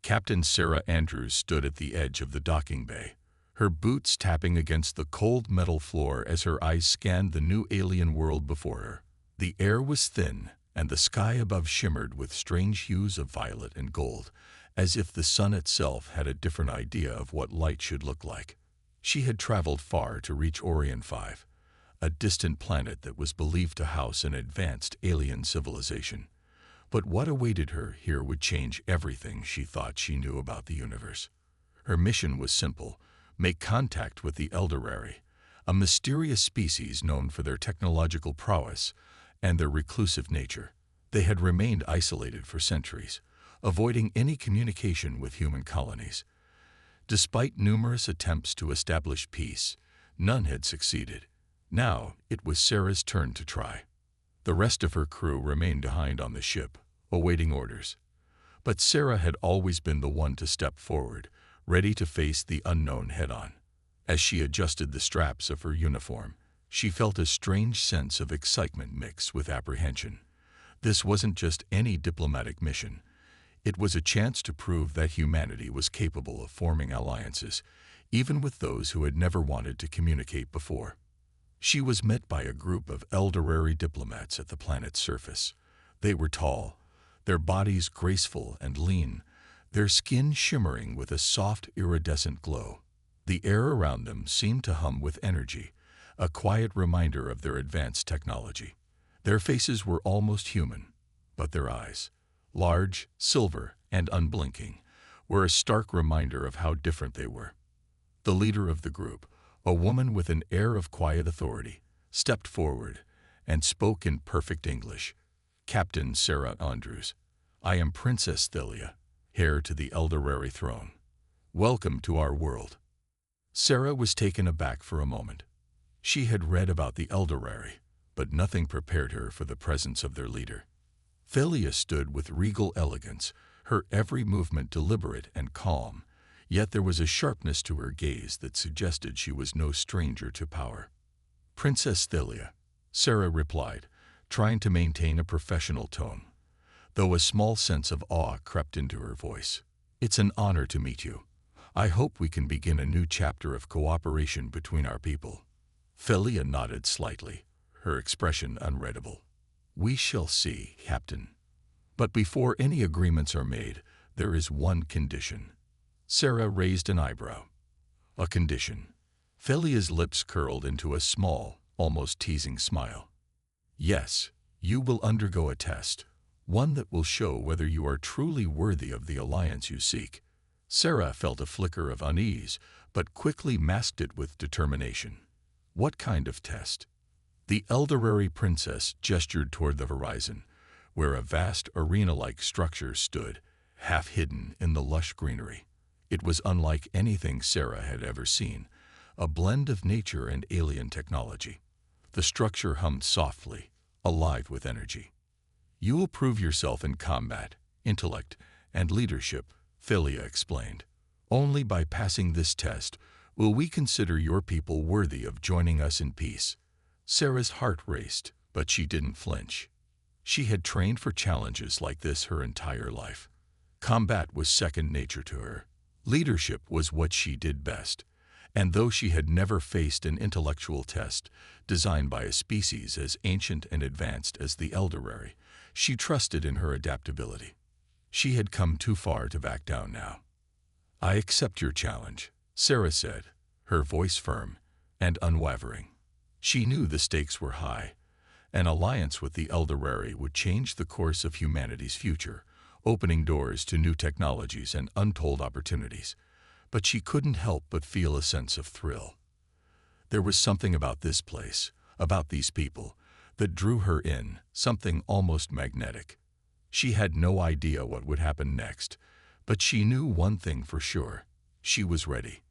Captain Sarah Andrews stood at the edge of the docking bay, her boots tapping against the cold metal floor as her eyes scanned the new alien world before her. The air was thin, and the sky above shimmered with strange hues of violet and gold, as if the sun itself had a different idea of what light should look like. She had traveled far to reach Orion 5, a distant planet that was believed to house an advanced alien civilization. But what awaited her here would change everything she thought she knew about the universe. Her mission was simple: make contact with the Elderary, a mysterious species known for their technological prowess and their reclusive nature. They had remained isolated for centuries, avoiding any communication with human colonies. Despite numerous attempts to establish peace, none had succeeded. Now it was Sarah's turn to try. The rest of her crew remained behind on the ship, awaiting orders. But Sarah had always been the one to step forward, ready to face the unknown head-on. As she adjusted the straps of her uniform, she felt a strange sense of excitement mixed with apprehension. This wasn't just any diplomatic mission. It was a chance to prove that humanity was capable of forming alliances, even with those who had never wanted to communicate before. She was met by a group of Elderary diplomats at the planet's surface. They were tall, their bodies graceful and lean, their skin shimmering with a soft, iridescent glow. The air around them seemed to hum with energy, a quiet reminder of their advanced technology. Their faces were almost human, but their eyes, large, silver, and unblinking, were a stark reminder of how different they were. The leader of the group, a woman with an air of quiet authority, stepped forward and spoke in perfect English. "Captain Sarah Andrews, I am Princess Thalia, heir to the Elderary throne. Welcome to our world." Sarah was taken aback for a moment. She had read about the Elderary, but nothing prepared her for the presence of their leader. Thalia stood with regal elegance, her every movement deliberate and calm, yet there was a sharpness to her gaze that suggested she was no stranger to power. "Princess Thalia," Sarah replied, trying to maintain a professional tone, though a small sense of awe crept into her voice. "It's an honor to meet you. I hope we can begin a new chapter of cooperation between our people." Thalia nodded slightly, her expression unreadable. "We shall see, Captain. But before any agreements are made, there is one condition." Sarah raised an eyebrow. "A condition?" Thalia's lips curled into a small, almost teasing smile. "Yes, you will undergo a test, one that will show whether you are truly worthy of the alliance you seek." Sarah felt a flicker of unease, but quickly masked it with determination. "What kind of test?" The Elderary princess gestured toward the horizon, where a vast arena-like structure stood, half hidden in the lush greenery. It was unlike anything Sarah had ever seen, a blend of nature and alien technology. The structure hummed softly, alive with energy. "You will prove yourself in combat, intellect, and leadership," Thalia explained. "Only by passing this test will we consider your people worthy of joining us in peace." Sarah's heart raced, but she didn't flinch. She had trained for challenges like this her entire life. Combat was second nature to her. Leadership was what she did best. And though she had never faced an intellectual test designed by a species as ancient and advanced as the Elderary, she trusted in her adaptability. She had come too far to back down now. "I accept your challenge," Sarah said, her voice firm and unwavering. She knew the stakes were high. An alliance with the Elderary would change the course of humanity's future, opening doors to new technologies and untold opportunities. But she couldn't help but feel a sense of thrill. There was something about this place, about these people, that drew her in, something almost magnetic. She had no idea what would happen next, but she knew one thing for sure: she was ready.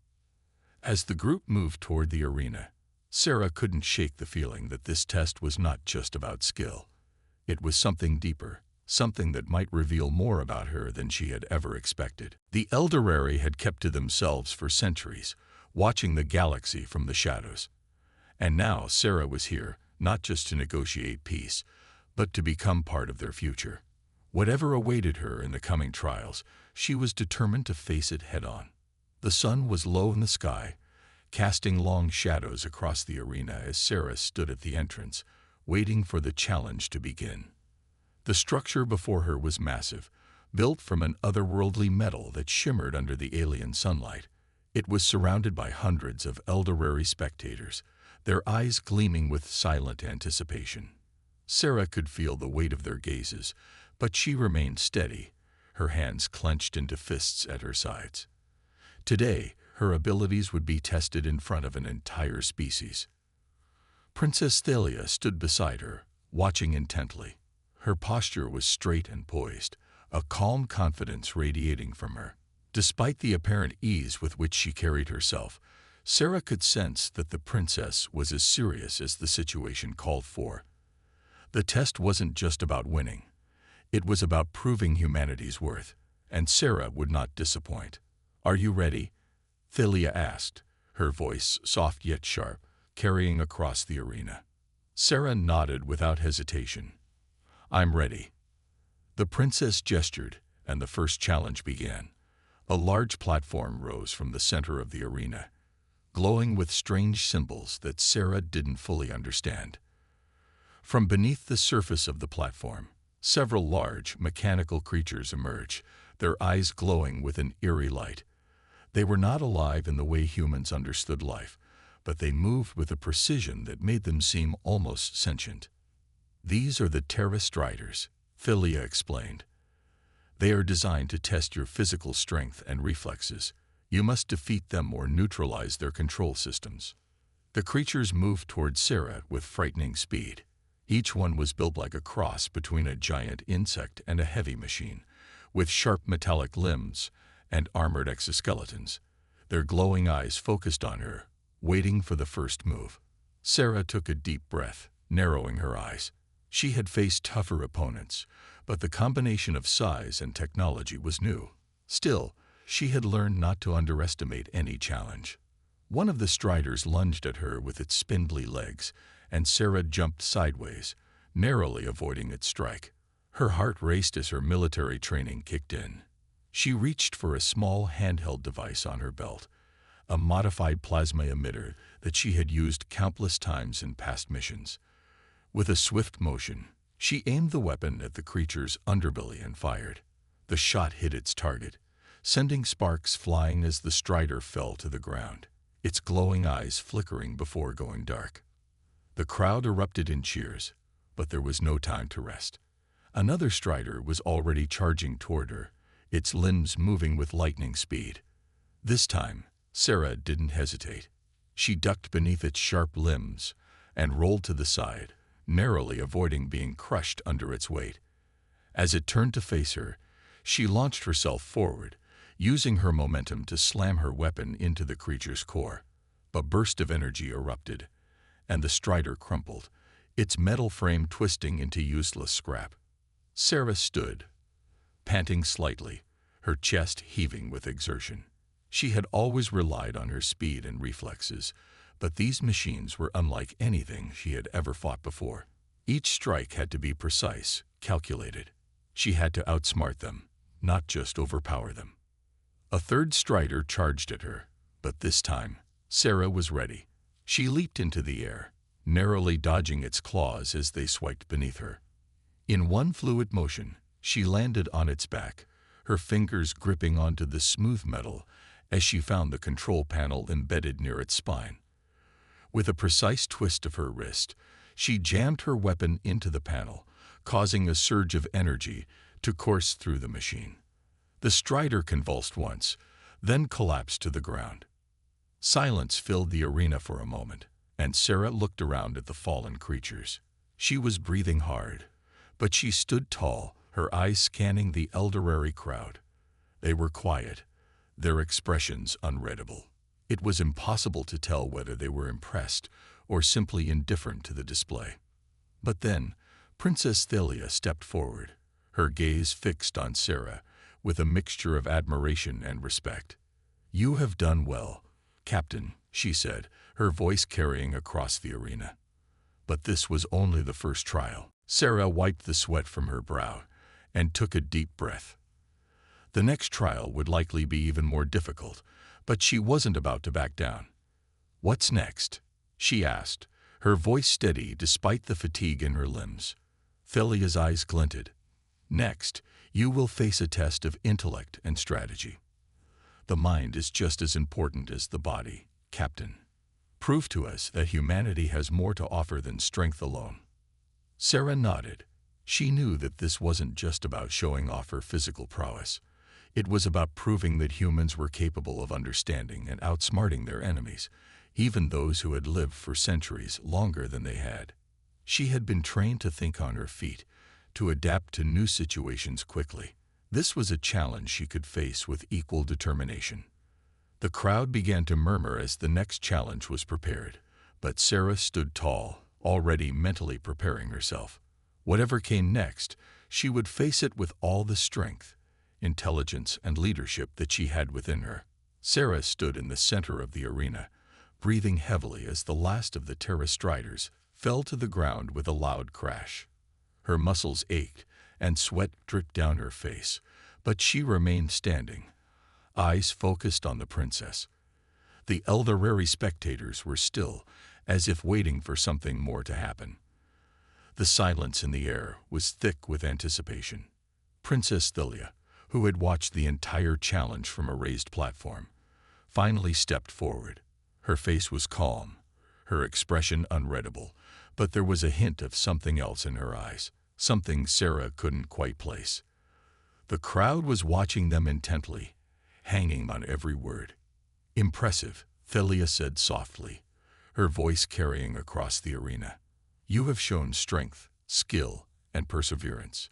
As the group moved toward the arena, Sarah couldn't shake the feeling that this test was not just about skill. It was something deeper, something that might reveal more about her than she had ever expected. The Elderary had kept to themselves for centuries, watching the galaxy from the shadows. And now Sarah was here, not just to negotiate peace, but to become part of their future. Whatever awaited her in the coming trials, She was determined to face it head-on. The sun was low in the sky, casting long shadows across the arena as Sarah stood at the entrance, waiting for the challenge to begin. The structure before her was massive, built from an otherworldly metal that shimmered under the alien sunlight. It was surrounded by hundreds of elderary spectators, their eyes gleaming with silent anticipation. Sarah could feel the weight of their gazes, but she remained steady, her hands clenched into fists at her sides. Today, her abilities would be tested in front of an entire species. Princess Thalia stood beside her, watching intently. Her posture was straight and poised, a calm confidence radiating from her. Despite the apparent ease with which she carried herself, Sarah could sense that the princess was as serious as the situation called for. The test wasn't just about winning. It was about proving humanity's worth, and Sarah would not disappoint. "Are you ready?" Thalia asked, her voice soft yet sharp, carrying across the arena. Sarah nodded without hesitation. "I'm ready." The princess gestured, and the first challenge began. A large platform rose from the center of the arena, glowing with strange symbols that Sarah didn't fully understand. From beneath the surface of the platform, several large, mechanical creatures emerged, their eyes glowing with an eerie light. They were not alive in the way humans understood life, but they moved with a precision that made them seem almost sentient. "These are the Terra Striders," Thalia explained. "They are designed to test your physical strength and reflexes. You must defeat them or neutralize their control systems." The creatures moved toward Sarah with frightening speed. Each one was built like a cross between a giant insect and a heavy machine, with sharp metallic limbs and armored exoskeletons. Their glowing eyes focused on her, waiting for the first move. Sarah took a deep breath, narrowing her eyes. She had faced tougher opponents, but the combination of size and technology was new. Still, she had learned not to underestimate any challenge. One of the striders lunged at her with its spindly legs, and Sarah jumped sideways, narrowly avoiding its strike. Her heart raced as her military training kicked in. She reached for a small handheld device on her belt, a modified plasma emitter that she had used countless times in past missions. With a swift motion, she aimed the weapon at the creature's underbelly and fired. The shot hit its target, sending sparks flying as the strider fell to the ground, its glowing eyes flickering before going dark. The crowd erupted in cheers, but there was no time to rest. Another strider was already charging toward her, its limbs moving with lightning speed. This time, Sarah didn't hesitate. She ducked beneath its sharp limbs and rolled to the side, narrowly avoiding being crushed under its weight. As it turned to face her, she launched herself forward, using her momentum to slam her weapon into the creature's core. A burst of energy erupted, and the strider crumpled, its metal frame twisting into useless scrap. Sarah stood, panting slightly, her chest heaving with exertion. She had always relied on her speed and reflexes, but these machines were unlike anything she had ever fought before. Each strike had to be precise, calculated. She had to outsmart them, not just overpower them. A third strider charged at her, but this time, Sarah was ready. She leaped into the air, narrowly dodging its claws as they swiped beneath her. In one fluid motion, she landed on its back, her fingers gripping onto the smooth metal as she found the control panel embedded near its spine. With a precise twist of her wrist, she jammed her weapon into the panel, causing a surge of energy to course through the machine. The strider convulsed once, then collapsed to the ground. Silence filled the arena for a moment, and Sarah looked around at the fallen creatures. She was breathing hard, but she stood tall, her eyes scanning the elderary crowd. They were quiet, their expressions unreadable. It was impossible to tell whether they were impressed or simply indifferent to the display. But then, Princess Thalia stepped forward, her gaze fixed on Sarah with a mixture of admiration and respect. "You have done well, Captain," she said, her voice carrying across the arena. But this was only the first trial. Sarah wiped the sweat from her brow and took a deep breath. The next trial would likely be even more difficult, but she wasn't about to back down. "What's next?" she asked, her voice steady despite the fatigue in her limbs. Thalia's eyes glinted. "Next, you will face a test of intellect and strategy. The mind is just as important as the body, Captain. Prove to us that humanity has more to offer than strength alone." Sarah nodded. She knew that this wasn't just about showing off her physical prowess. It was about proving that humans were capable of understanding and outsmarting their enemies, even those who had lived for centuries longer than they had. She had been trained to think on her feet, to adapt to new situations quickly. This was a challenge she could face with equal determination. The crowd began to murmur as the next challenge was prepared, but Sarah stood tall, already mentally preparing herself. Whatever came next, she would face it with all the strength, intelligence, and leadership that she had within her. Sarah stood in the center of the arena, breathing heavily as the last of the Terra Striders fell to the ground with a loud crash. Her muscles ached, and sweat dripped down her face, but she remained standing, eyes focused on the princess. The elderary spectators were still, as if waiting for something more to happen. The silence in the air was thick with anticipation. Princess Thalia, who had watched the entire challenge from a raised platform, finally stepped forward. Her face was calm, her expression unreadable, but there was a hint of something else in her eyes, something Sarah couldn't quite place. The crowd was watching them intently, hanging on every word. "Impressive," Thalia said softly, her voice carrying across the arena. "You have shown strength, skill, and perseverance.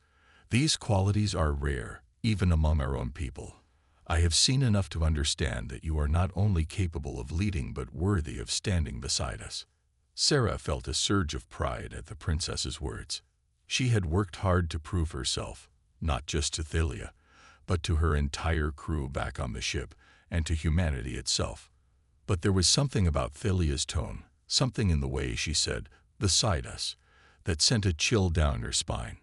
These qualities are rare, even among our own people. I have seen enough to understand that you are not only capable of leading but worthy of standing beside us." Sarah felt a surge of pride at the princess's words. She had worked hard to prove herself, not just to Thalia, but to her entire crew back on the ship and to humanity itself. But there was something about Thalia's tone, something in the way she said, "beside us," that sent a chill down her spine.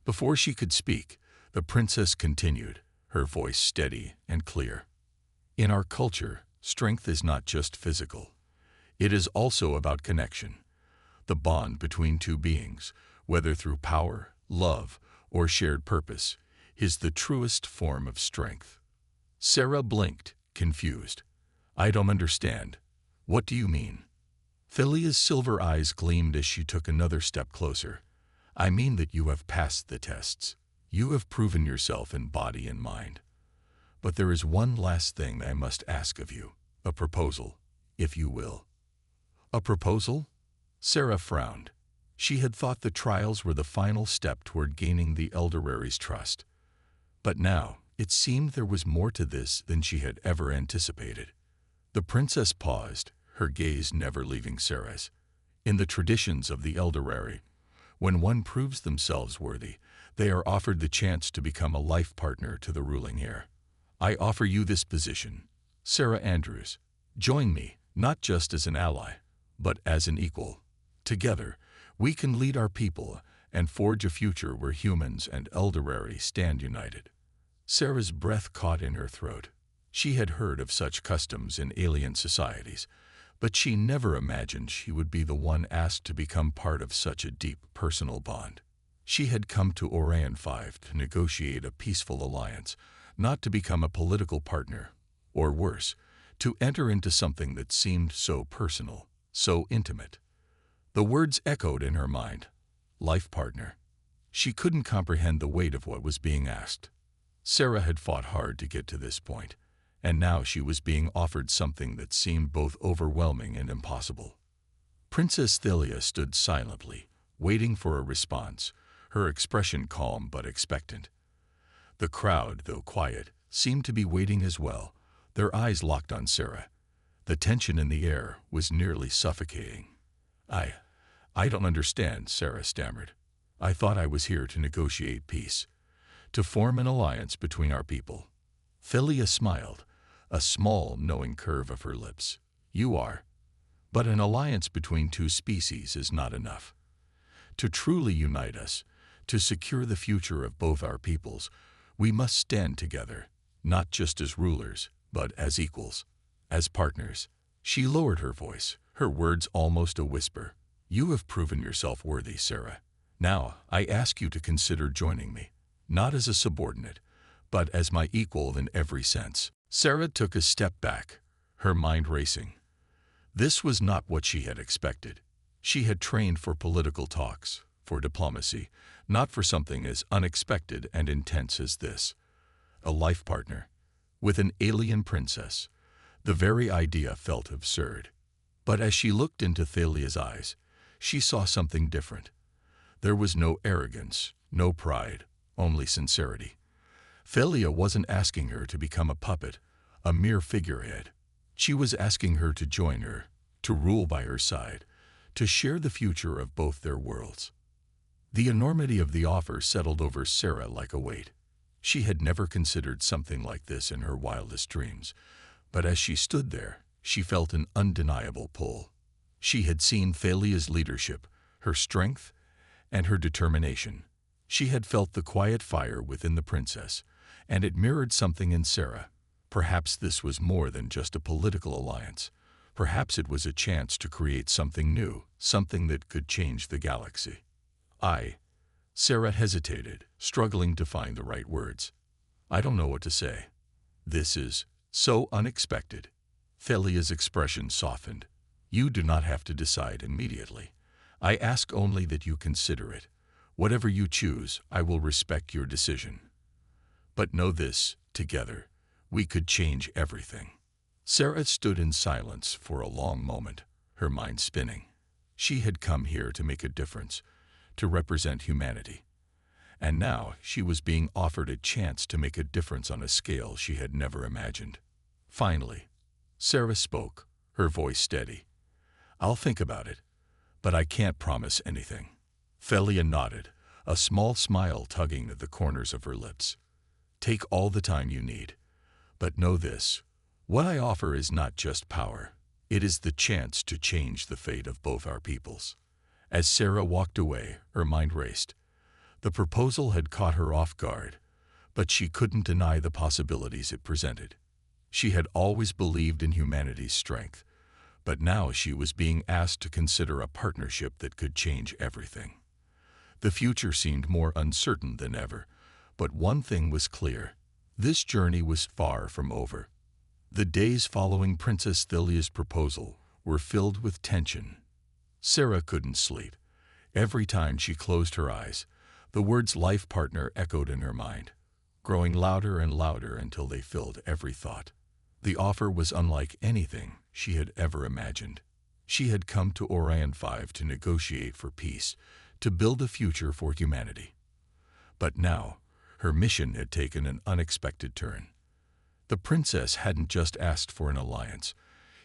Before she could speak, the princess continued, her voice steady and clear. "In our culture, strength is not just physical. It is also about connection. The bond between two beings, whether through power, love, or shared purpose, is the truest form of strength." Sarah blinked, confused. "I don't understand. What do you mean?" Thalia's silver eyes gleamed as she took another step closer. "I mean that you have passed the tests. You have proven yourself in body and mind. But there is one last thing I must ask of you, a proposal, if you will." "A proposal?" Sarah frowned. She had thought the trials were the final step toward gaining the Elderary's trust. But now, it seemed there was more to this than she had ever anticipated. The princess paused, her gaze never leaving Sarah's. In the traditions of the Elderary, when one proves themselves worthy, they are offered the chance to become a life partner to the ruling heir. "I offer you this position, Sarah Andrews. Join me, not just as an ally, but as an equal. Together, we can lead our people and forge a future where humans and Elderary stand united." Sarah's breath caught in her throat. She had heard of such customs in alien societies, but she never imagined she would be the one asked to become part of such a deep personal bond. She had come to Orion 5 to negotiate a peaceful alliance, not to become a political partner, or worse, to enter into something that seemed so personal, so intimate. The words echoed in her mind. Life partner. She couldn't comprehend the weight of what was being asked. Sarah had fought hard to get to this point, and now she was being offered something that seemed both overwhelming and impossible. Princess Thalia stood silently, waiting for a response, her expression calm but expectant. The crowd, though quiet, seemed to be waiting as well, their eyes locked on Sarah. The tension in the air was nearly suffocating. I don't understand," Sarah stammered. "I thought I was here to negotiate peace, to form an alliance between our people." Thalia smiled, a small, knowing curve of her lips. "You are. But an alliance between two species is not enough. To truly unite us, to secure the future of both our peoples, we must stand together, not just as rulers, but as equals, as partners. She lowered her voice, her words almost a whisper. You have proven yourself worthy, Sarah. Now, I ask you to consider joining me, not as a subordinate, but as my equal in every sense. Sarah took a step back, her mind racing. This was not what she had expected. She had trained for political talks, for diplomacy, not for something as unexpected and intense as this. A life partner, with an alien princess. The very idea felt absurd. But as she looked into Thalia's eyes, she saw something different. There was no arrogance, no pride, only sincerity. Thalia wasn't asking her to become a puppet, a mere figurehead. She was asking her to join her, to rule by her side, to share the future of both their worlds. The enormity of the offer settled over Sarah like a weight. She had never considered something like this in her wildest dreams, but as she stood there, she felt an undeniable pull. She had seen Thalia's leadership, her strength, and her determination. She had felt the quiet fire within the princess, and it mirrored something in Sarah. Perhaps this was more than just a political alliance. Perhaps it was a chance to create something new, something that could change the galaxy. Sarah hesitated, struggling to find the right words. I don't know what to say. This is so unexpected. Thalia's expression softened. You do not have to decide immediately. I ask only that you consider it. Whatever you choose, I will respect your decision. But know this, together, we could change everything. Sarah stood in silence for a long moment, her mind spinning. She had come here to make a difference, to represent humanity. And now she was being offered a chance to make a difference on a scale she had never imagined. Finally, Sarah spoke, her voice steady. I'll think about it, but I can't promise anything. Thalia nodded, a small smile tugging at the corners of her lips. Take all the time you need. But know this, what I offer is not just power. It is the chance to change the fate of both our peoples. As Sarah walked away, her mind raced. The proposal had caught her off guard, but she couldn't deny the possibilities it presented. She had always believed in humanity's strength, but now she was being asked to consider a partnership that could change everything. The future seemed more uncertain than ever, but one thing was clear. This journey was far from over. The days following Princess Thalia's proposal were filled with tension. Sarah couldn't sleep. Every time she closed her eyes, the words life partner echoed in her mind, growing louder and louder until they filled every thought. The offer was unlike anything she had ever imagined. She had come to Orion 5 to negotiate for peace, to build a future for humanity. But now, her mission had taken an unexpected turn. The princess hadn't just asked for an alliance.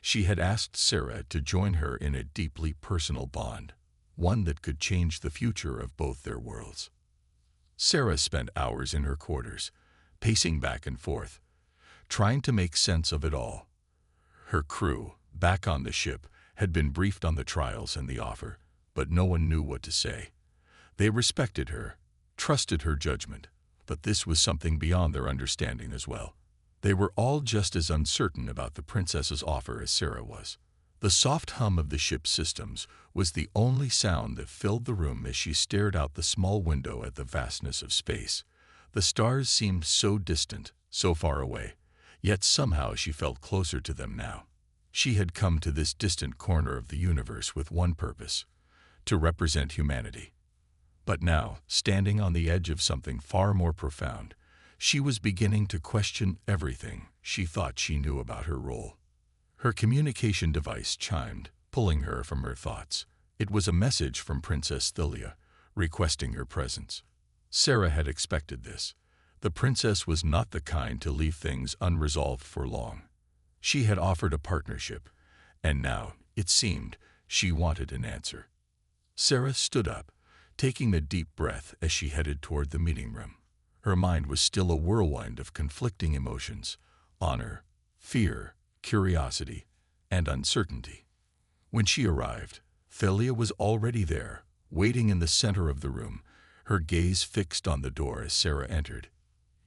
She had asked Sarah to join her in a deeply personal bond, one that could change the future of both their worlds. Sarah spent hours in her quarters, pacing back and forth, trying to make sense of it all. Her crew, back on the ship, had been briefed on the trials and the offer, but no one knew what to say. They respected her, trusted her judgment, but this was something beyond their understanding as well. They were all just as uncertain about the princess's offer as Sarah was. The soft hum of the ship's systems was the only sound that filled the room as she stared out the small window at the vastness of space. The stars seemed so distant, so far away, yet somehow she felt closer to them now. She had come to this distant corner of the universe with one purpose: to represent humanity. But now, standing on the edge of something far more profound, she was beginning to question everything she thought she knew about her role. Her communication device chimed, pulling her from her thoughts. It was a message from Princess Thalia, requesting her presence. Sarah had expected this. The princess was not the kind to leave things unresolved for long. She had offered a partnership, and now, it seemed, she wanted an answer. Sarah stood up, taking a deep breath as she headed toward the meeting room. Her mind was still a whirlwind of conflicting emotions: honor, fear, curiosity, and uncertainty. When she arrived, Thalia was already there, waiting in the center of the room, her gaze fixed on the door as Sarah entered.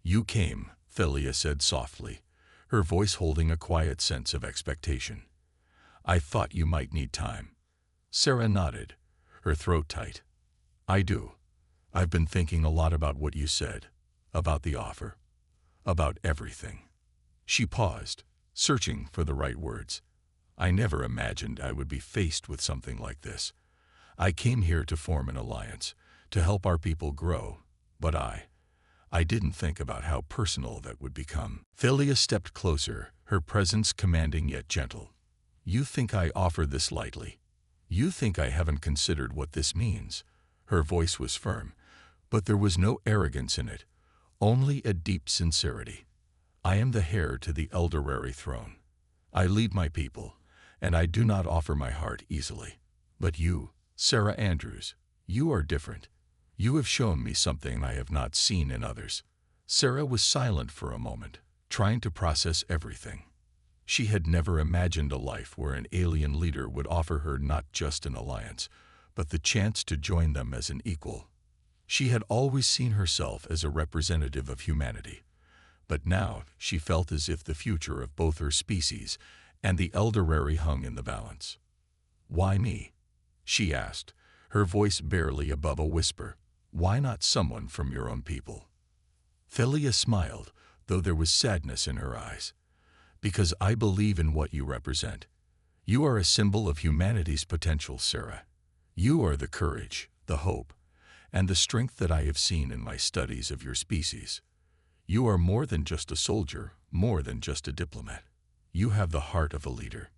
You came, Thalia said softly, her voice holding a quiet sense of expectation. "I thought you might need time." Sarah nodded, her throat tight. "I do. I've been thinking a lot about what you said, about the offer, about everything." She paused, searching for the right words. "I never imagined I would be faced with something like this. I came here to form an alliance, to help our people grow, but I didn't think about how personal that would become." Thalia stepped closer, her presence commanding yet gentle. "You think I offer this lightly? You think I haven't considered what this means?" Her voice was firm, but there was no arrogance in it, only a deep sincerity. "I am the heir to the elderary throne. I lead my people, and I do not offer my heart easily. But you, Sarah Andrews, you are different. You have shown me something I have not seen in others." Sarah was silent for a moment, trying to process everything. She had never imagined a life where an alien leader would offer her not just an alliance, but the chance to join them as an equal. She had always seen herself as a representative of humanity, but now she felt as if the future of both her species and the elderary hung in the balance. "Why me?" she asked, her voice barely above a whisper. "Why not someone from your own people?" Thalia smiled, though there was sadness in her eyes. "Because I believe in what you represent. You are a symbol of humanity's potential, Sarah. You are the courage, the hope, and the strength that I have seen in my studies of your species. You are more than just a soldier, more than just a diplomat. You have the heart of a leader."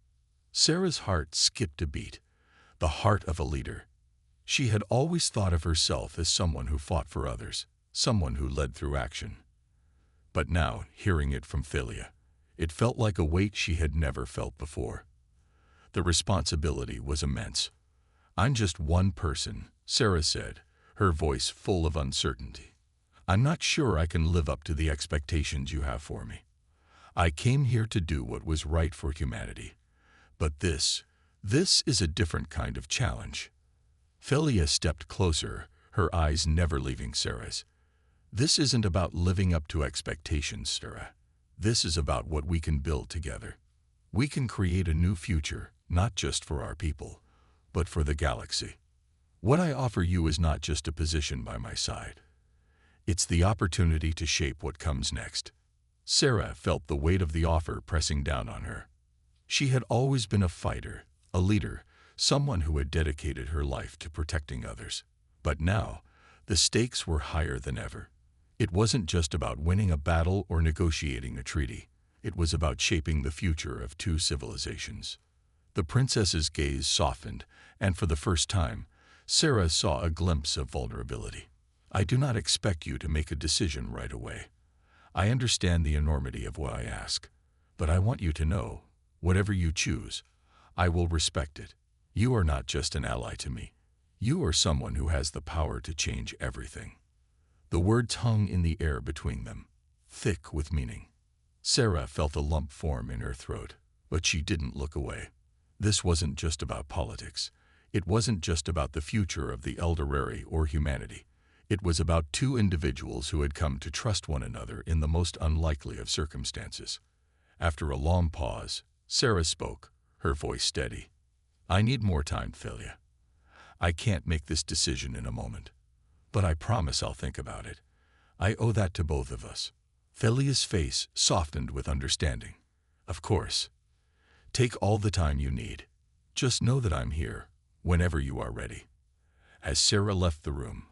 Sarah's heart skipped a beat. The heart of a leader. She had always thought of herself as someone who fought for others, someone who led through action. But now, hearing it from Thalia, it felt like a weight she had never felt before. The responsibility was immense. "I'm just one person," Sarah said, her voice full of uncertainty. "I'm not sure I can live up to the expectations you have for me. I came here to do what was right for humanity. But this is a different kind of challenge." Thalia stepped closer, her eyes never leaving Sarah's. "This isn't about living up to expectations, Sarah. This is about what we can build together. We can create a new future, not just for our people, but for the galaxy. What I offer you is not just a position by my side. It's the opportunity to shape what comes next." Sarah felt the weight of the offer pressing down on her. She had always been a fighter, a leader, someone who had dedicated her life to protecting others. But now, the stakes were higher than ever. It wasn't just about winning a battle or negotiating a treaty. It was about shaping the future of two civilizations. The princess's gaze softened, and for the first time, Sarah saw a glimpse of vulnerability. "I do not expect you to make a decision right away. I understand the enormity of what I ask, but I want you to know, whatever you choose, I will respect it. You are not just an ally to me. You are someone who has the power to change everything." The words hung in the air between them, thick with meaning. Sarah felt a lump form in her throat, but she didn't look away. This wasn't just about politics. It wasn't just about the future of the elderary or humanity. It was about two individuals who had come to trust one another in the most unlikely of circumstances. After a long pause, Sarah spoke, her voice steady. "I need more time, Thalia. I can't make this decision in a moment, but I promise I'll think about it. I owe that to both of us." Thalia's face softened with understanding. "Of course. Take all the time you need. Just know that I'm here, whenever you are ready." As Sarah left the room,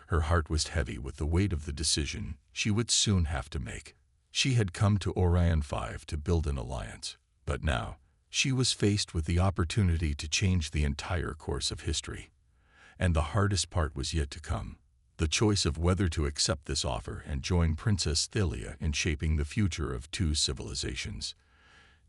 her heart was heavy with the weight of the decision she would soon have to make. She had come to Orion 5 to build an alliance, but now she was faced with the opportunity to change the entire course of history. And the hardest part was yet to come. The choice of whether to accept this offer and join Princess Thalia in shaping the future of two civilizations.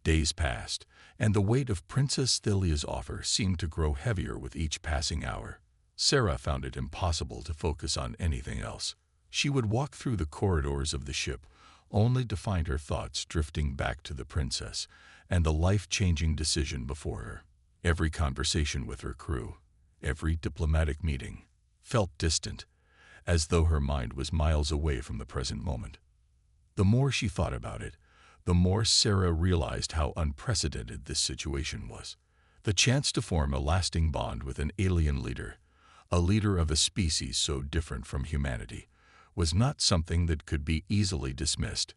Days passed, and the weight of Princess Thalia's offer seemed to grow heavier with each passing hour. Sarah found it impossible to focus on anything else. She would walk through the corridors of the ship, only to find her thoughts drifting back to the princess and the life-changing decision before her. Every conversation with her crew, every diplomatic meeting, felt distant, as though her mind was miles away from the present moment. The more she thought about it, the more Sarah realized how unprecedented this situation was. The chance to form a lasting bond with an alien leader, a leader of a species so different from humanity, was not something that could be easily dismissed.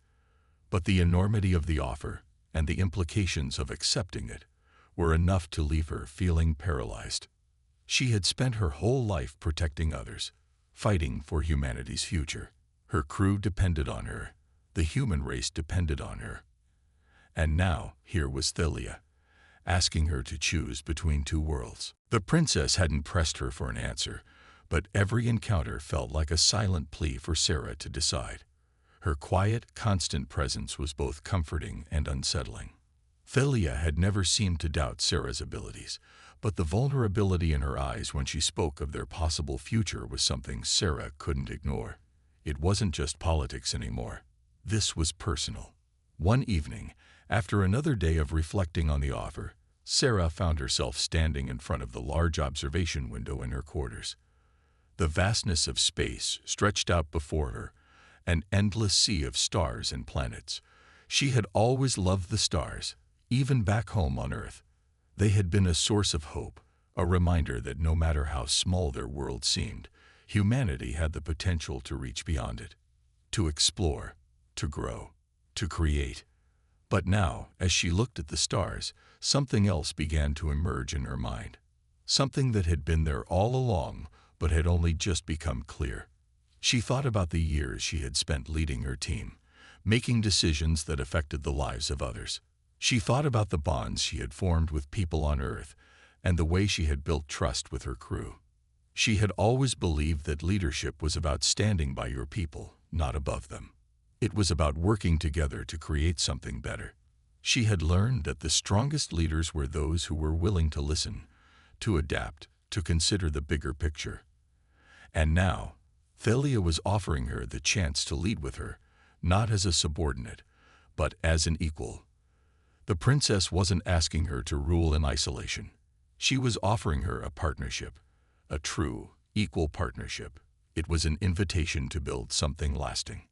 But the enormity of the offer and the implications of accepting it were enough to leave her feeling paralyzed. She had spent her whole life protecting others, fighting for humanity's future. Her crew depended on her. The human race depended on her. And now, here was Thalia, asking her to choose between two worlds. The princess hadn't pressed her for an answer, but every encounter felt like a silent plea for Sarah to decide. Her quiet, constant presence was both comforting and unsettling. Thalia had never seemed to doubt Sarah's abilities, but the vulnerability in her eyes when she spoke of their possible future was something Sarah couldn't ignore. It wasn't just politics anymore. This was personal. One evening, after another day of reflecting on the offer, Sarah found herself standing in front of the large observation window in her quarters. The vastness of space stretched out before her, an endless sea of stars and planets. She had always loved the stars, even back home on Earth. They had been a source of hope, a reminder that no matter how small their world seemed, humanity had the potential to reach beyond it, to explore, to grow, to create. But now, as she looked at the stars, something else began to emerge in her mind. Something that had been there all along, but had only just become clear. She thought about the years she had spent leading her team, making decisions that affected the lives of others. She thought about the bonds she had formed with people on Earth and the way she had built trust with her crew. She had always believed that leadership was about standing by your people, not above them. It was about working together to create something better. She had learned that the strongest leaders were those who were willing to listen, to adapt, to consider the bigger picture. And now, Thalia was offering her the chance to lead with her, not as a subordinate, but as an equal. The princess wasn't asking her to rule in isolation. She was offering her a partnership, a true, equal partnership. It was an invitation to build something lasting.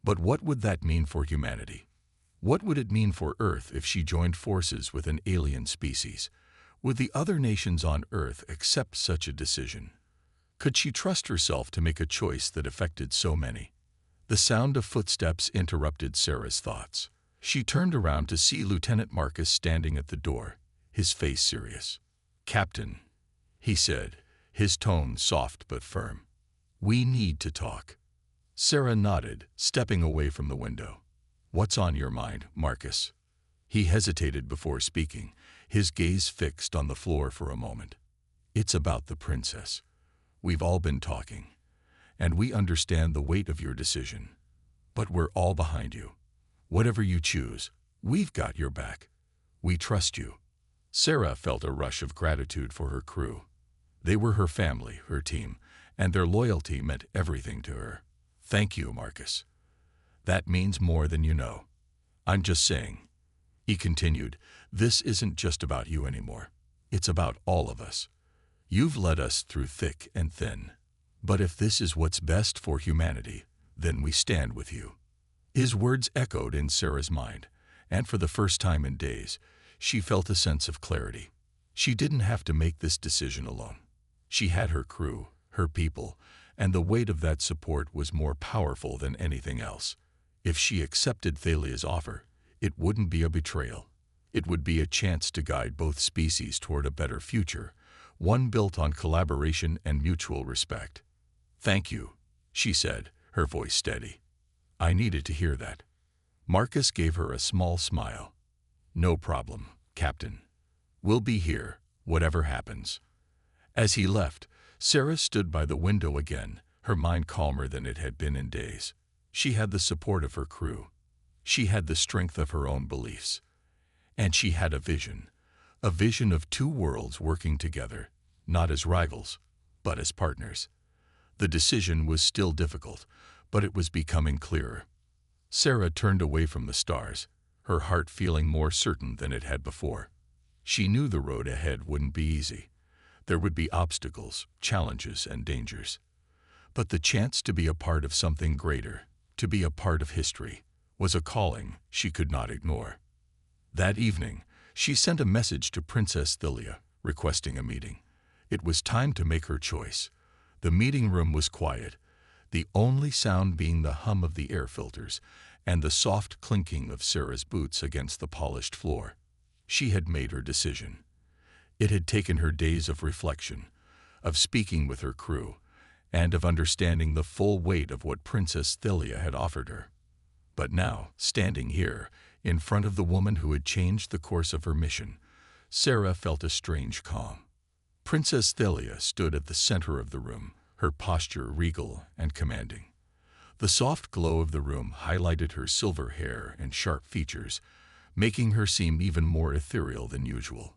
But what would that mean for humanity? What would it mean for Earth if she joined forces with an alien species? Would the other nations on Earth accept such a decision? Could she trust herself to make a choice that affected so many? The sound of footsteps interrupted Sarah's thoughts. She turned around to see Lieutenant Marcus standing at the door, his face serious. "Captain," he said, his tone soft but firm. "We need to talk." Sarah nodded, stepping away from the window. "What's on your mind, Marcus?" He hesitated before speaking, his gaze fixed on the floor for a moment. "It's about the princess. We've all been talking, and we understand the weight of your decision. But we're all behind you. Whatever you choose, we've got your back. We trust you." Sarah felt a rush of gratitude for her crew. They were her family, her team, and their loyalty meant everything to her. "Thank you, Marcus. That means more than you know. I'm just saying," he continued, "this isn't just about you anymore. It's about all of us. You've led us through thick and thin. But if this is what's best for humanity, then we stand with you." His words echoed in Sarah's mind, and for the first time in days, she felt a sense of clarity. She didn't have to make this decision alone. She had her crew, her people, and the weight of that support was more powerful than anything else. If she accepted Thalia's offer, it wouldn't be a betrayal. It would be a chance to guide both species toward a better future, one built on collaboration and mutual respect. "Thank you," she said, her voice steady. "I needed to hear that." Marcus gave her a small smile. "No problem, Captain. We'll be here, whatever happens." As he left, Sarah stood by the window again, her mind calmer than it had been in days. She had the support of her crew. She had the strength of her own beliefs. And she had a vision of two worlds working together, not as rivals, but as partners. The decision was still difficult, but it was becoming clearer. Sarah turned away from the stars, her heart feeling more certain than it had before. She knew the road ahead wouldn't be easy. There would be obstacles, challenges, and dangers. But the chance to be a part of something greater, to be a part of history, was a calling she could not ignore. That evening, she sent a message to Princess Thalia, requesting a meeting. It was time to make her choice. The meeting room was quiet, the only sound being the hum of the air filters and the soft clinking of Sarah's boots against the polished floor. She had made her decision. It had taken her days of reflection, of speaking with her crew, and of understanding the full weight of what Princess Thalia had offered her. But now, standing here, in front of the woman who had changed the course of her mission, Sarah felt a strange calm. Princess Thalia stood at the center of the room, her posture regal and commanding. The soft glow of the room highlighted her silver hair and sharp features, making her seem even more ethereal than usual.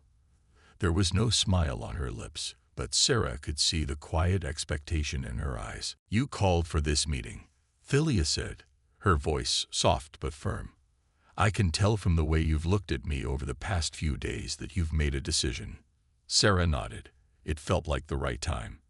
There was no smile on her lips, but Sarah could see the quiet expectation in her eyes. "You called for this meeting," Thalia said, her voice soft but firm. "I can tell from the way you've looked at me over the past few days that you've made a decision." Sarah nodded. It felt like the right time.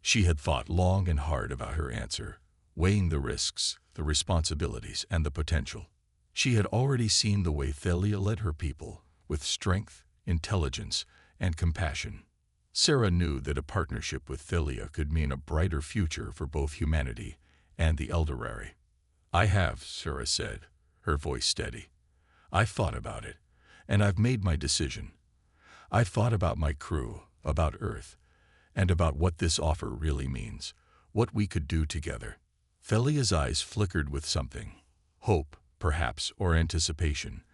She had thought long and hard about her answer, weighing the risks, the responsibilities, and the potential. She had already seen the way Thalia led her people, with strength, intelligence, and compassion. Sarah knew that a partnership with Thalia could mean a brighter future for both humanity and the Eldorari. "I have," Sarah said, her voice steady. "I've thought about it, and I've made my decision. I've thought about my crew, about Earth, and about what this offer really means, what we could do together." Thalia's eyes flickered with something, hope, perhaps, or anticipation,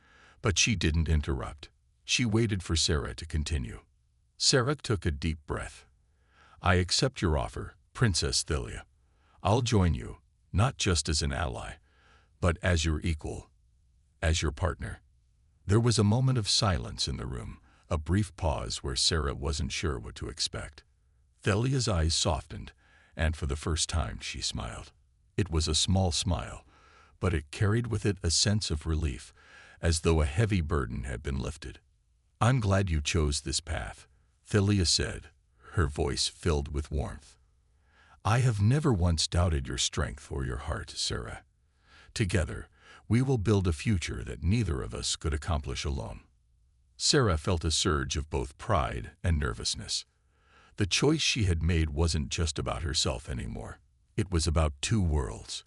but she didn't interrupt. She waited for Sarah to continue. Sarah took a deep breath. "I accept your offer, Princess Thalia. I'll join you, not just as an ally, but as your equal, as your partner." There was a moment of silence in the room, a brief pause where Sarah wasn't sure what to expect. Thalia's eyes softened, and for the first time she smiled. It was a small smile, but it carried with it a sense of relief, as though a heavy burden had been lifted. "I'm glad you chose this path," Thalia said, her voice filled with warmth. "I have never once doubted your strength or your heart, Sarah. Together, we will build a future that neither of us could accomplish alone." Sarah felt a surge of both pride and nervousness. The choice she had made wasn't just about herself anymore. It was about two worlds,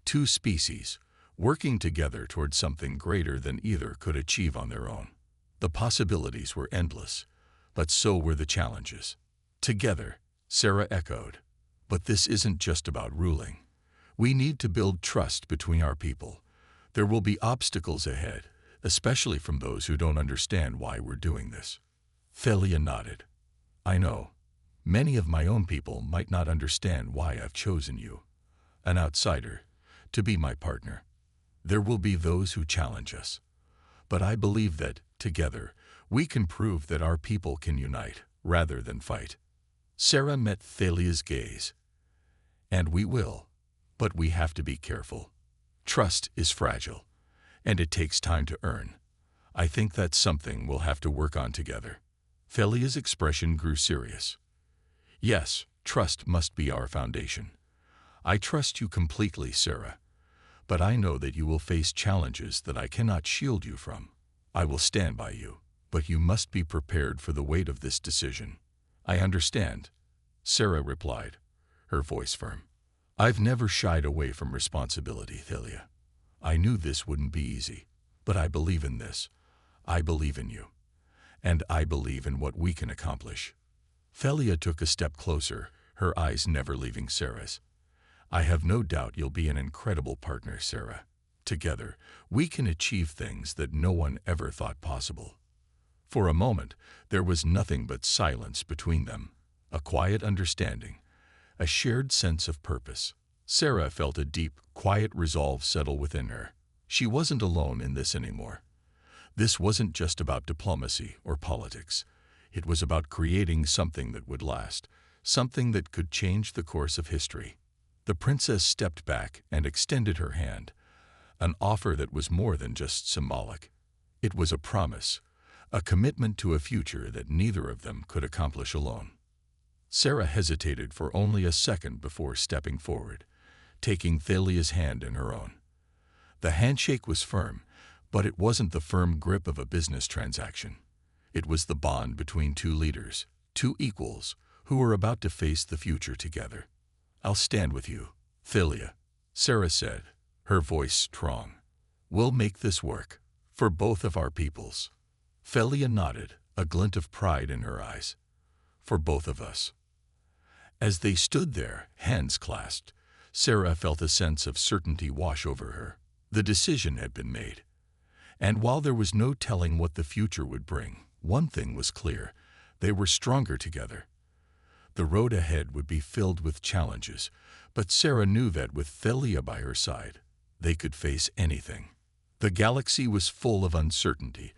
two species, working together towards something greater than either could achieve on their own. The possibilities were endless, but so were the challenges. "Together," Sarah echoed. "But this isn't just about ruling. We need to build trust between our people. There will be obstacles ahead, especially from those who don't understand why we're doing this." Thalia nodded. "I know. Many of my own people might not understand why I've chosen you, an outsider, to be my partner. There will be those who challenge us. But I believe that, together, we can prove that our people can unite, rather than fight." Sarah met Thalia's gaze. "And we will, but we have to be careful. Trust is fragile, and it takes time to earn. I think that's something we'll have to work on together." Thalia's expression grew serious. "Yes, trust must be our foundation. I trust you completely, Sarah, but I know that you will face challenges that I cannot shield you from. I will stand by you, but you must be prepared for the weight of this decision." "I understand," Sarah replied, her voice firm. "I've never shied away from responsibility, Thalia. I knew this wouldn't be easy, but I believe in this. I believe in you, and I believe in what we can accomplish." Thalia took a step closer, her eyes never leaving Sarah's. "I have no doubt you'll be an incredible partner, Sarah. Together, we can achieve things that no one ever thought possible." For a moment, there was nothing but silence between them, a quiet understanding, a shared sense of purpose. Sarah felt a deep, quiet resolve settle within her. She wasn't alone in this anymore. This wasn't just about diplomacy or politics. It was about creating something that would last, something that could change the course of history. The princess stepped back and extended her hand, an offer that was more than just symbolic. It was a promise, a commitment to a future that neither of them could accomplish alone. Sarah hesitated for only a second before stepping forward, taking Thalia's hand in her own. The handshake was firm, but it wasn't the firm grip of a business transaction. It was the bond between two leaders, two equals, who were about to face the future together. "I'll stand with you, Philia," Sarah said, her voice strong. "We'll make this work, for both of our peoples." Philia nodded, a glint of pride in her eyes. "For both of us." As they stood there, hands clasped, Sarah felt a sense of certainty wash over her. The decision had been made. And while there was no telling what the future would bring, one thing was clear: they were stronger together. The road ahead would be filled with challenges, but Sarah knew that with Philia by her side, they could face anything. The galaxy was full of uncertainty,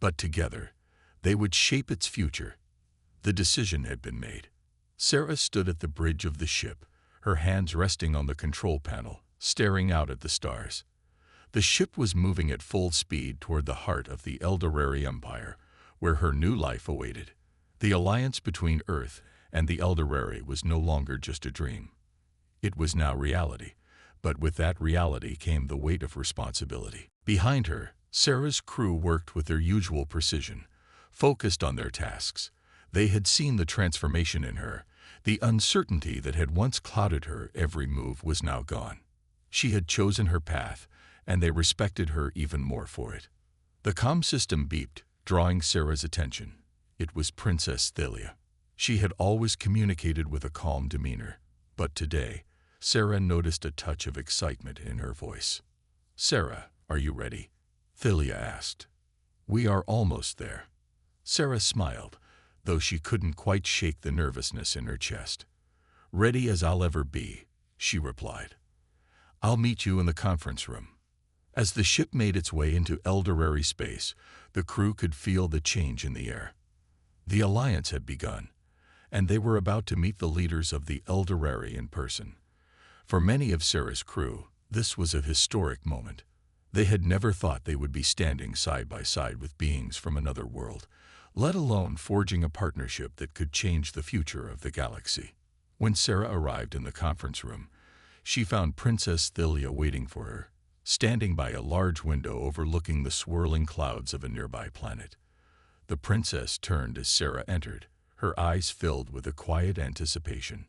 but together, they would shape its future. The decision had been made. Sarah stood at the bridge of the ship, her hands resting on the control panel, staring out at the stars. The ship was moving at full speed toward the heart of the Elderary Empire, where her new life awaited. The alliance between Earth and the Elderary was no longer just a dream. It was now reality, but with that reality came the weight of responsibility. Behind her, Sarah's crew worked with their usual precision, focused on their tasks. They had seen the transformation in her. The uncertainty that had once clouded her every move was now gone. She had chosen her path, and they respected her even more for it. The comm system beeped, drawing Sarah's attention. It was Princess Philia. She had always communicated with a calm demeanor, but today, Sarah noticed a touch of excitement in her voice. "Sarah, are you ready?" Philia asked. "We are almost there." Sarah smiled, though she couldn't quite shake the nervousness in her chest. "Ready as I'll ever be," she replied. "I'll meet you in the conference room." As the ship made its way into Elderary space, the crew could feel the change in the air. The alliance had begun, and they were about to meet the leaders of the Elderary in person. For many of Sarah's crew, this was a historic moment. They had never thought they would be standing side by side with beings from another world, let alone forging a partnership that could change the future of the galaxy. When Sarah arrived in the conference room, she found Princess Philia waiting for her, standing by a large window overlooking the swirling clouds of a nearby planet. The princess turned as Sarah entered, her eyes filled with a quiet anticipation.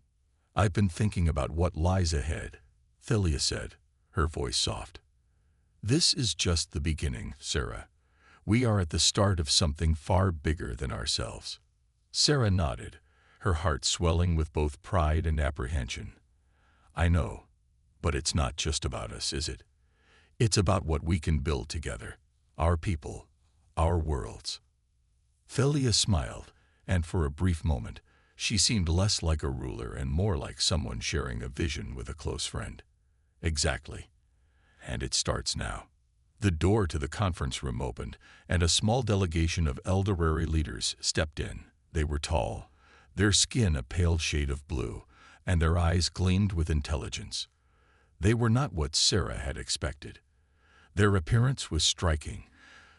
"I've been thinking about what lies ahead," Philia said, her voice soft. "This is just the beginning, Sarah. We are at the start of something far bigger than ourselves." Sarah nodded, her heart swelling with both pride and apprehension. "I know, but it's not just about us, is it? It's about what we can build together, our people, our worlds." Philia smiled, and for a brief moment, she seemed less like a ruler and more like someone sharing a vision with a close friend. "Exactly. And it starts now." The door to the conference room opened, and a small delegation of Elderary leaders stepped in. They were tall, their skin a pale shade of blue, and their eyes gleamed with intelligence. They were not what Sarah had expected. Their appearance was striking,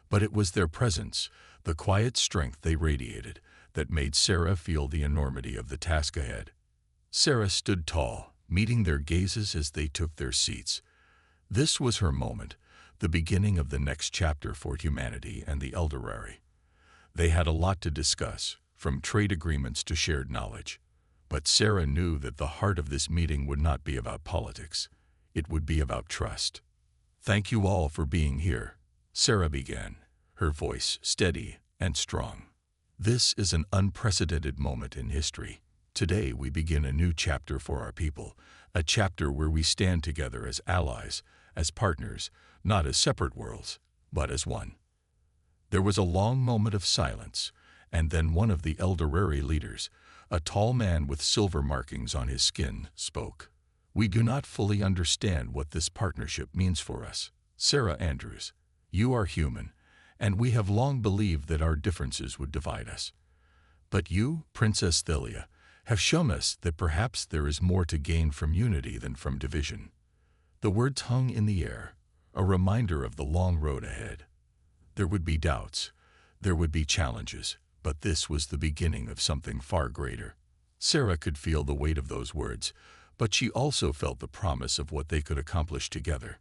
but it was their presence, the quiet strength they radiated, that made Sarah feel the enormity of the task ahead. Sarah stood tall, meeting their gazes as they took their seats. This was her moment, the beginning of the next chapter for humanity and the Elderary. They had a lot to discuss, from trade agreements to shared knowledge. But Sarah knew that the heart of this meeting would not be about politics. It would be about trust. "Thank you all for being here," Sarah began, her voice steady and strong. "This is an unprecedented moment in history. Today we begin a new chapter for our people, a chapter where we stand together as allies, as partners, not as separate worlds, but as one." There was a long moment of silence, and then one of the Elderary leaders, a tall man with silver markings on his skin, spoke. "We do not fully understand what this partnership means for us, Sarah Andrews. You are human, and we have long believed that our differences would divide us. But you, Princess Philia, have shown us that perhaps there is more to gain from unity than from division." The words hung in the air, a reminder of the long road ahead. There would be doubts, there would be challenges, but this was the beginning of something far greater. Sarah could feel the weight of those words, but she also felt the promise of what they could accomplish together.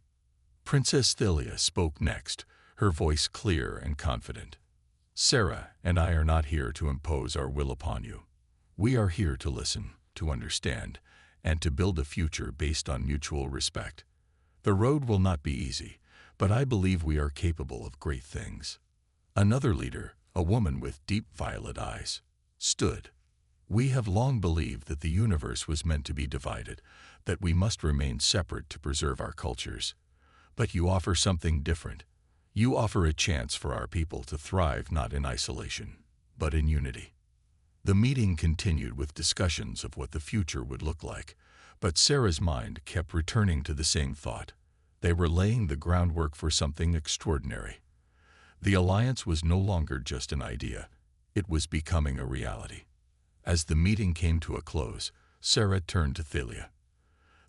Princess Thalia spoke next, her voice clear and confident. Sarah and I are not here to impose our will upon you. We are here to listen, to understand, and to build a future based on mutual respect. The road will not be easy, but I believe we are capable of great things. Another leader, a woman with deep violet eyes, stood. We have long believed that the universe was meant to be divided, that we must remain separate to preserve our cultures. But you offer something different. You offer a chance for our people to thrive not in isolation, but in unity. The meeting continued with discussions of what the future would look like, but Sarah's mind kept returning to the same thought. They were laying the groundwork for something extraordinary. The alliance was no longer just an idea. It was becoming a reality. As the meeting came to a close, Sarah turned to Thalia.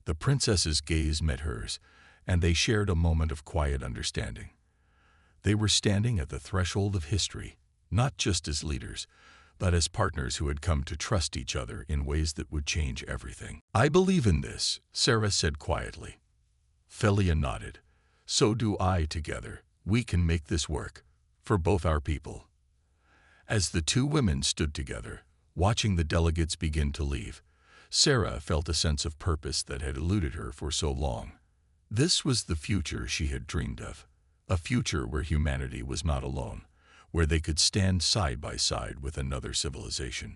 The princess's gaze met hers, and they shared a moment of quiet understanding. They were standing at the threshold of history, not just as leaders, but as partners who had come to trust each other in ways that would change everything. I believe in this, Sarah said quietly. Thalia nodded. So do I. Together, we can make this work, for both our people. As the two women stood together, watching the delegates begin to leave, Sarah felt a sense of purpose that had eluded her for so long. This was the future she had dreamed of, a future where humanity was not alone, where they could stand side by side with another civilization.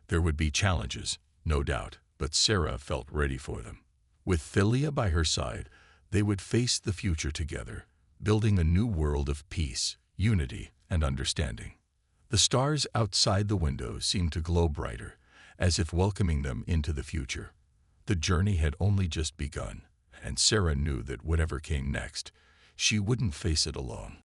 There would be challenges, no doubt, but Sarah felt ready for them. With Thalia by her side, they would face the future together, building a new world of peace, unity, and understanding. The stars outside the window seemed to glow brighter, as if welcoming them into the future. The journey had only just begun, and Sarah knew that whatever came next, she wouldn't face it alone.